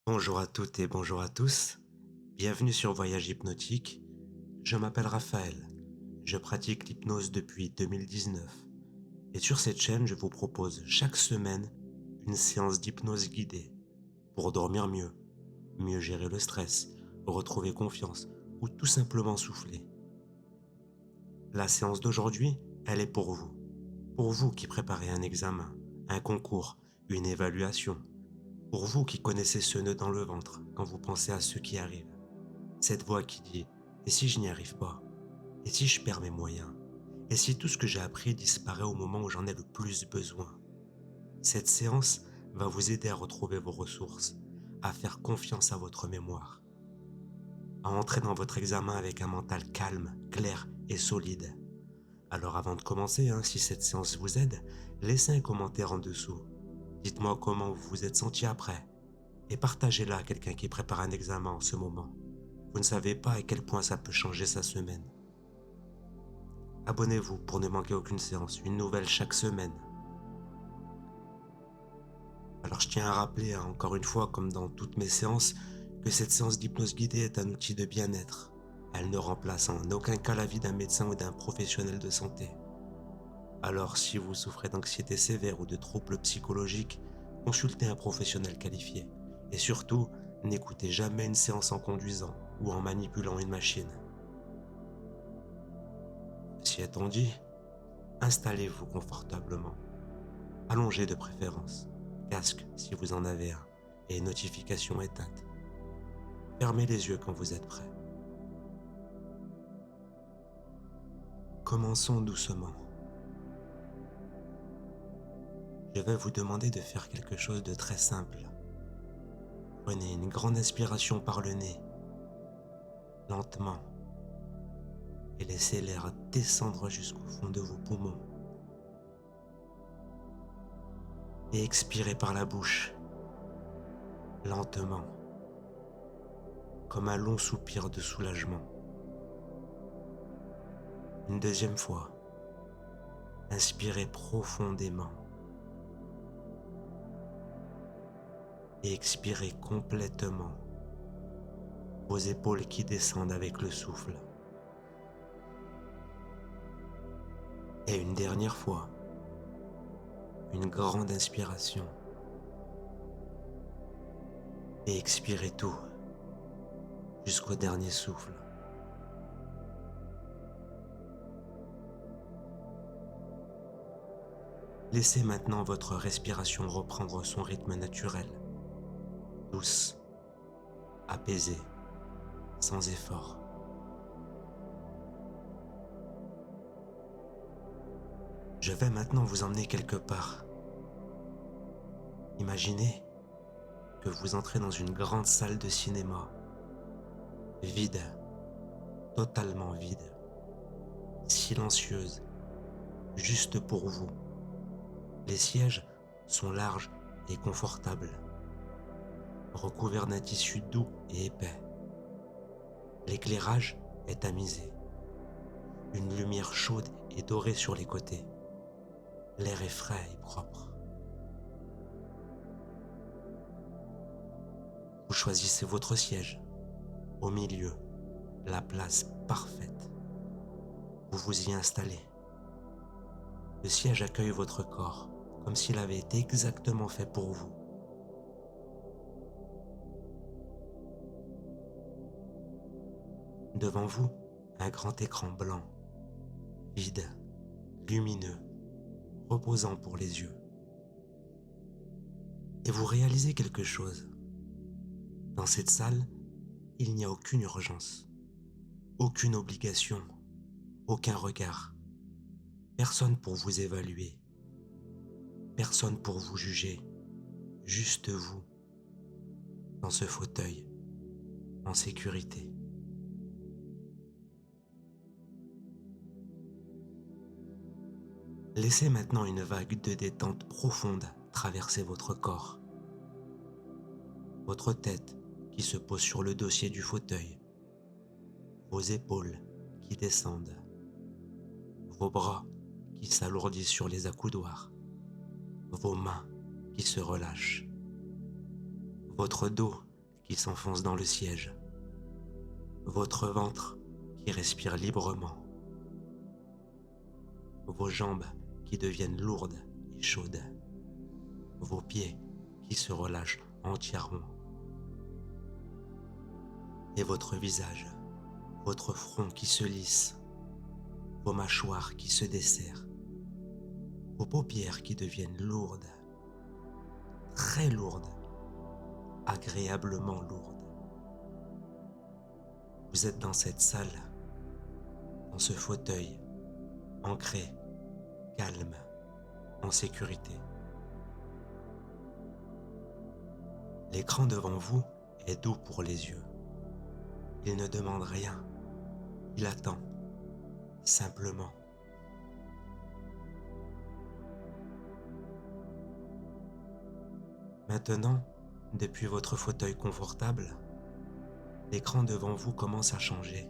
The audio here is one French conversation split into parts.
Bonjour à toutes et bonjour à tous. Bienvenue sur Voyage Hypnotique. Je m'appelle Raphaël. Je pratique l'hypnose depuis 2019. Et sur cette chaîne, je vous propose chaque semaine une séance d'hypnose guidée pour dormir mieux, mieux gérer le stress, retrouver confiance ou tout simplement souffler. La séance d'aujourd'hui, elle est pour vous. Pour vous qui préparez un examen, un concours, une évaluation. Pour vous qui connaissez ce nœud dans le ventre quand vous pensez à ce qui arrive. Cette voix qui dit « Et si je n'y arrive pas? Et si je perds mes moyens? Et si tout ce que j'ai appris disparaît au moment où j'en ai le plus besoin ?» Cette séance va vous aider à retrouver vos ressources, à faire confiance à votre mémoire, à entrer dans votre examen avec un mental calme, clair et solide. Alors avant de commencer, si cette séance vous aide, laissez un commentaire en dessous. Dites-moi comment vous vous êtes senti après et partagez-la à quelqu'un qui prépare un examen en ce moment. Vous ne savez pas à quel point ça peut changer sa semaine. Abonnez-vous pour ne manquer aucune séance, une nouvelle chaque semaine. Alors je tiens à rappeler, encore une fois, comme dans toutes mes séances, que cette séance d'hypnose guidée est un outil de bien-être. Elle ne remplace en aucun cas l'avis d'un médecin ou d'un professionnel de santé. Alors si vous souffrez d'anxiété sévère ou de troubles psychologiques, consultez un professionnel qualifié. Et surtout, n'écoutez jamais une séance en conduisant ou en manipulant une machine. Ceci étant dit, installez-vous confortablement, allongé de préférence, casque si vous en avez un, et notifications éteintes. Fermez les yeux quand vous êtes prêt. Commençons doucement. Je vais vous demander de faire quelque chose de très simple. Prenez une grande inspiration par le nez, lentement, et laissez l'air descendre jusqu'au fond de vos poumons. Et expirez par la bouche, lentement, comme un long soupir de soulagement. Une deuxième fois, inspirez profondément et expirez complètement, vos épaules qui descendent avec le souffle. Et une dernière fois, une grande inspiration et expirez tout jusqu'au dernier souffle. Laissez maintenant votre respiration reprendre son rythme naturel, douce, apaisée, sans effort. Je vais maintenant vous emmener quelque part. Imaginez que vous entrez dans une grande salle de cinéma, vide, totalement vide, silencieuse, juste pour vous. Les sièges sont larges et confortables, recouverts d'un tissu doux et épais. L'éclairage est tamisé, une lumière chaude et dorée sur les côtés. L'air est frais et propre. Vous choisissez votre siège, au milieu, la place parfaite. Vous vous y installez. Le siège accueille votre corps, comme s'il avait été exactement fait pour vous. Devant vous, un grand écran blanc, vide, lumineux, reposant pour les yeux. Et vous réalisez quelque chose. Dans cette salle, il n'y a aucune urgence, aucune obligation, aucun regard. Personne pour vous évaluer, personne pour vous juger, juste vous, dans ce fauteuil, en sécurité. Laissez maintenant une vague de détente profonde traverser votre corps. Votre tête qui se pose sur le dossier du fauteuil, vos épaules qui descendent, vos bras qui s'alourdissent sur les accoudoirs, vos mains qui se relâchent, votre dos qui s'enfonce dans le siège, votre ventre qui respire librement, vos jambes qui deviennent lourdes et chaudes, vos pieds qui se relâchent entièrement, et votre visage, votre front qui se lisse, vos mâchoires qui se desserrent, vos paupières qui deviennent lourdes, très lourdes, agréablement lourdes. Vous êtes dans cette salle, dans ce fauteuil, ancré, calme, en sécurité. L'écran devant vous est doux pour les yeux. Il ne demande rien, il attend, simplement. Maintenant, depuis votre fauteuil confortable, l'écran devant vous commence à changer.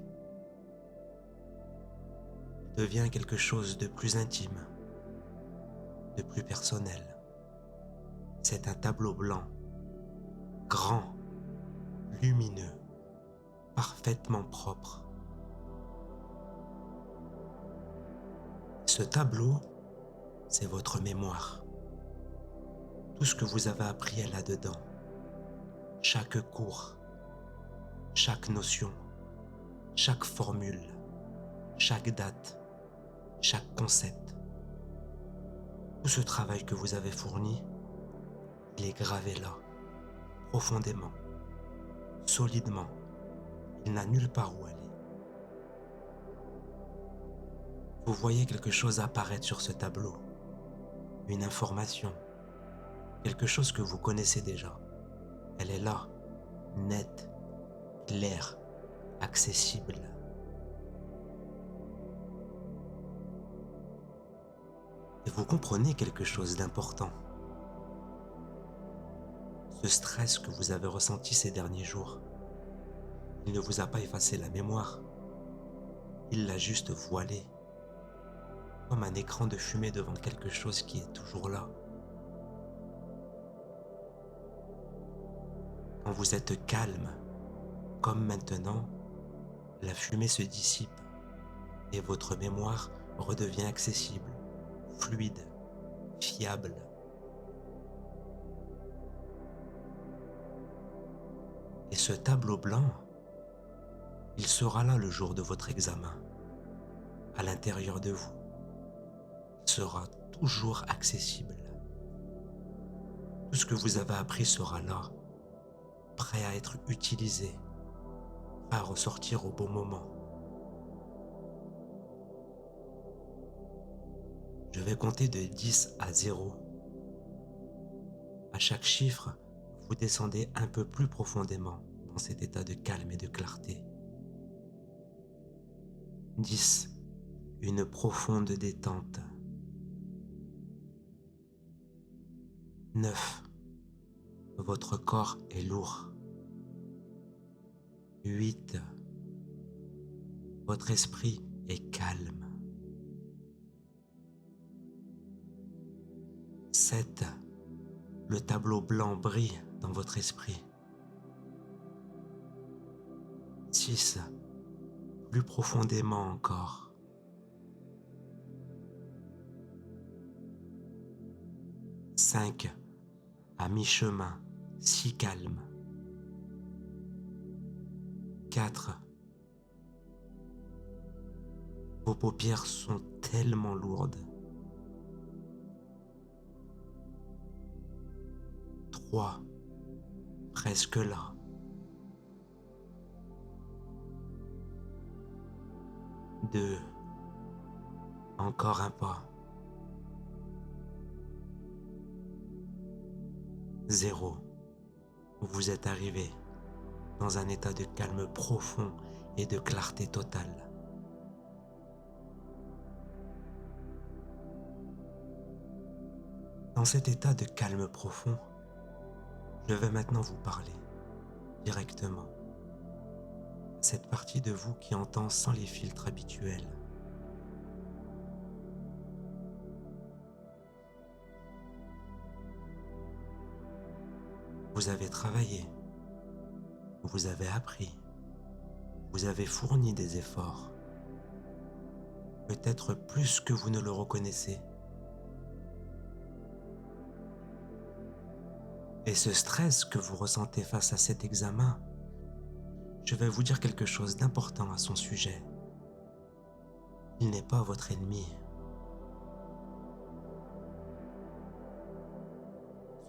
Il devient quelque chose de plus intime, de plus personnel. C'est un tableau blanc, grand, lumineux, parfaitement propre. Ce tableau, c'est votre mémoire. Tout ce que vous avez appris est là-dedans. Chaque cours, chaque notion, chaque formule, chaque date, chaque concept. Tout ce travail que vous avez fourni, il est gravé là, profondément, solidement. Il n'a nulle part où aller. Vous voyez quelque chose apparaître sur ce tableau, une information, quelque chose que vous connaissez déjà. Elle est là, nette, claire, accessible. Et vous comprenez quelque chose d'important. Ce stress que vous avez ressenti ces derniers jours, il ne vous a pas effacé la mémoire. Il l'a juste voilée, comme un écran de fumée devant quelque chose qui est toujours là. Quand vous êtes calme, comme maintenant, la fumée se dissipe et votre mémoire redevient accessible, fluide, fiable. Et ce tableau blanc, il sera là le jour de votre examen, à l'intérieur de vous. Il sera toujours accessible. Tout ce que vous avez appris sera là, prêt à être utilisé, prêt à ressortir au bon moment. Je vais compter de 10 à 0. À chaque chiffre, vous descendez un peu plus profondément dans cet état de calme et de clarté. 10. Une profonde détente. 9. Votre corps est lourd. 8. Votre esprit est calme. 7. Le tableau blanc brille dans votre esprit. 6. Plus profondément encore. 5. À mi-chemin, si calme. 4. Vos paupières sont tellement lourdes. 3. Presque là. 2. Encore un pas. 0. Vous êtes arrivé dans un état de calme profond et de clarté totale. Dans cet état de calme profond, je vais maintenant vous parler directement à cette partie de vous qui entend sans les filtres habituels. Vous avez travaillé, Vous avez appris, vous avez fourni des efforts, peut-être plus que vous ne le reconnaissez. Et ce stress que vous ressentez face à cet examen, je vais vous dire quelque chose d'important à son sujet. Il n'est pas votre ennemi.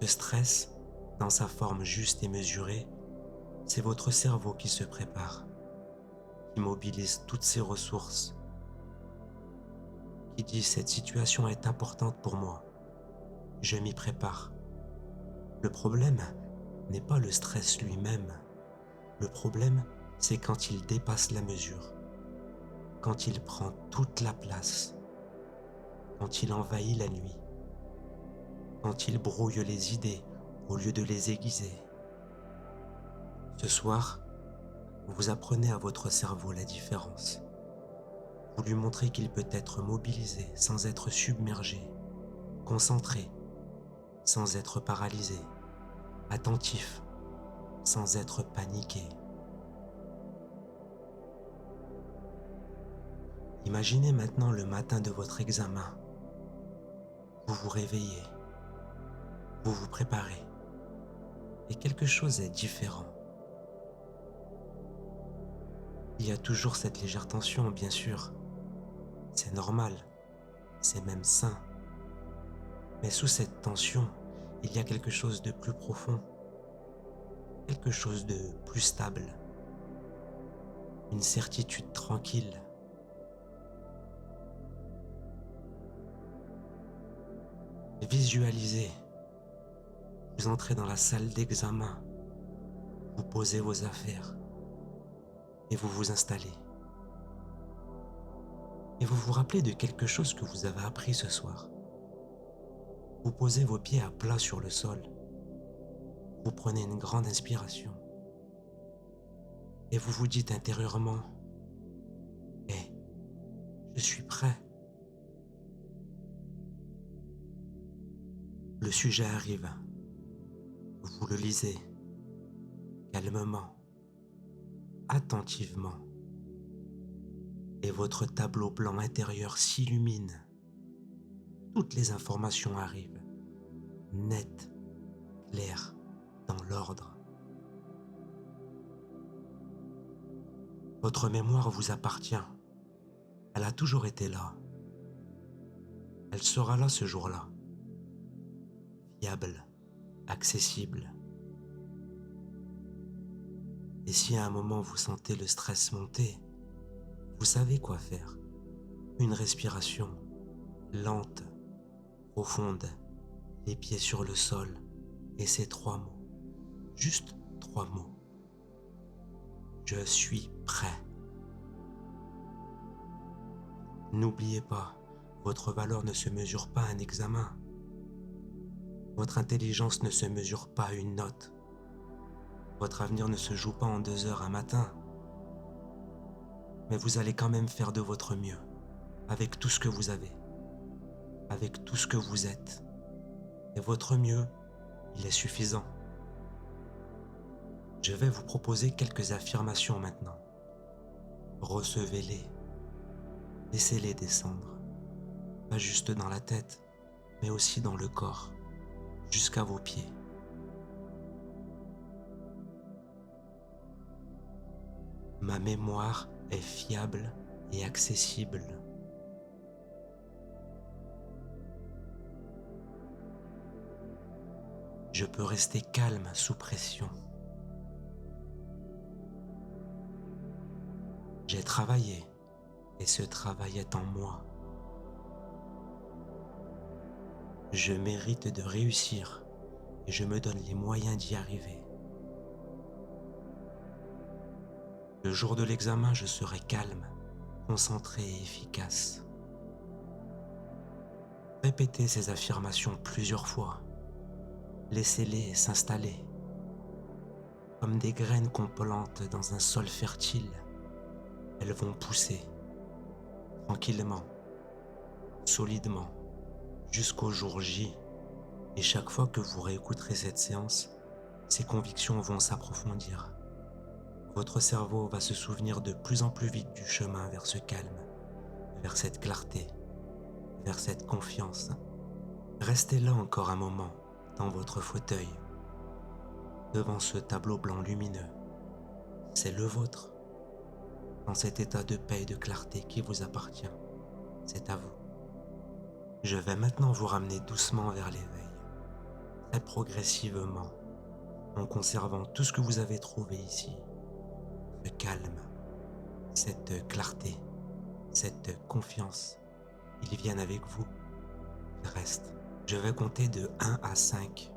Ce stress, dans sa forme juste et mesurée, c'est votre cerveau qui se prépare, qui mobilise toutes ses ressources, qui dit cette situation est importante pour moi, je m'y prépare. Le problème n'est pas le stress lui-même. Le problème, c'est quand il dépasse la mesure, quand il prend toute la place, quand il envahit la nuit, quand il brouille les idées au lieu de les aiguiser. Ce soir, vous apprenez à votre cerveau la différence. Vous lui montrez qu'il peut être mobilisé sans être submergé, concentré sans être paralysé, attentif sans être paniqué. Imaginez maintenant le matin de votre examen. Vous vous réveillez, vous vous préparez, et quelque chose est différent. Il y a toujours cette légère tension, bien sûr. C'est normal, c'est même sain. Mais sous cette tension, il y a quelque chose de plus profond, quelque chose de plus stable, une certitude tranquille. Visualisez, vous entrez dans la salle d'examen, vous posez vos affaires et vous vous installez. Et vous vous rappelez de quelque chose que vous avez appris ce soir. Vous posez vos pieds à plat sur le sol. Vous prenez une grande inspiration. Et vous vous dites intérieurement, « Hé, je suis prêt. » Le sujet arrive. Vous le lisez, calmement, attentivement. Et votre tableau blanc intérieur s'illumine. Toutes les informations arrivent, nettes, claires, dans l'ordre. Votre mémoire vous appartient. Elle a toujours été là. Elle sera là ce jour-là. Fiable, accessible. Et si à un moment vous sentez le stress monter, vous savez quoi faire. Une respiration lente, profonde, les pieds sur le sol, et ces 3 mots, juste 3 mots. Je suis prêt. N'oubliez pas, votre valeur ne se mesure pas à un examen. Votre intelligence ne se mesure pas à une note. Votre avenir ne se joue pas en 2 heures un matin. Mais vous allez quand même faire de votre mieux, avec tout ce que vous avez, avec tout ce que vous êtes. Et votre mieux, il est suffisant. Je vais vous proposer quelques affirmations maintenant. Recevez-les. Laissez-les descendre. Pas juste dans la tête, mais aussi dans le corps, jusqu'à vos pieds. Ma mémoire est fiable et accessible. Je peux rester calme sous pression. J'ai travaillé et ce travail est en moi. Je mérite de réussir et je me donne les moyens d'y arriver. Le jour de l'examen, je serai calme, concentré et efficace. Répétez ces affirmations plusieurs fois. Laissez-les s'installer. Comme des graines qu'on plante dans un sol fertile, elles vont pousser, tranquillement, solidement, jusqu'au jour J. Et chaque fois que vous réécouterez cette séance, ces convictions vont s'approfondir. Votre cerveau va se souvenir de plus en plus vite du chemin vers ce calme, vers cette clarté, vers cette confiance. Restez là encore un moment, dans votre fauteuil, devant ce tableau blanc lumineux. C'est le vôtre, dans cet état de paix et de clarté qui vous appartient. C'est à vous. Je vais maintenant vous ramener doucement vers l'éveil, très progressivement, en conservant tout ce que vous avez trouvé ici. Ce calme, cette clarté, cette confiance. Ils viennent avec vous, ils restent. Je vais compter de 1 à 5.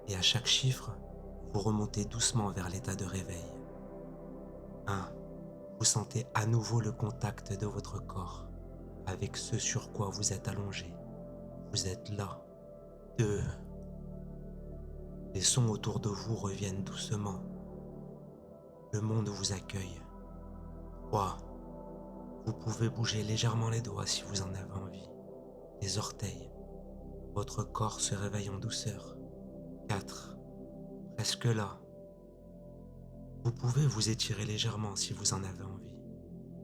Et à chaque chiffre, vous remontez doucement vers l'état de réveil. 1. Vous sentez à nouveau le contact de votre corps avec ce sur quoi vous êtes allongé. Vous êtes là. 2. Les sons autour de vous reviennent doucement. Le monde vous accueille. 3. Vous pouvez bouger légèrement les doigts si vous en avez envie. Les orteils. Votre corps se réveille en douceur. 4. Presque là. Vous pouvez vous étirer légèrement si vous en avez envie.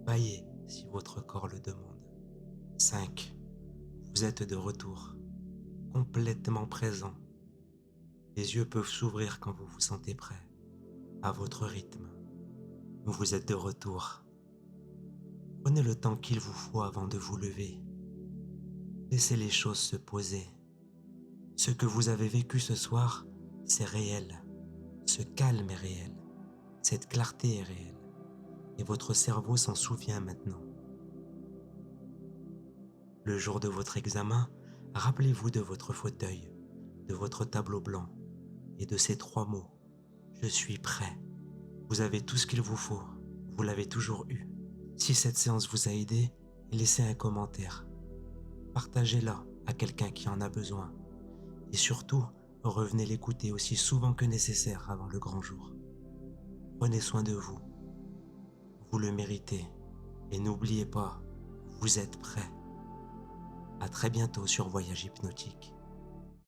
Baillez si votre corps le demande. 5. Vous êtes de retour, complètement présent. Les yeux peuvent s'ouvrir quand vous vous sentez prêt, à votre rythme. Vous êtes de retour. Prenez le temps qu'il vous faut avant de vous lever. Laissez les choses se poser. Ce que vous avez vécu ce soir, c'est réel. Ce calme est réel. Cette clarté est réelle. Et votre cerveau s'en souvient maintenant. Le jour de votre examen, rappelez-vous de votre fauteuil, de votre tableau blanc et de ces 3 mots. Je suis prêt. Vous avez tout ce qu'il vous faut. Vous l'avez toujours eu. Si cette séance vous a aidé, laissez un commentaire. Partagez-la à quelqu'un qui en a besoin. Et surtout, revenez l'écouter aussi souvent que nécessaire avant le grand jour. Prenez soin de vous. Vous le méritez. Et n'oubliez pas, vous êtes prêt. À très bientôt sur Voyage Hypnotique.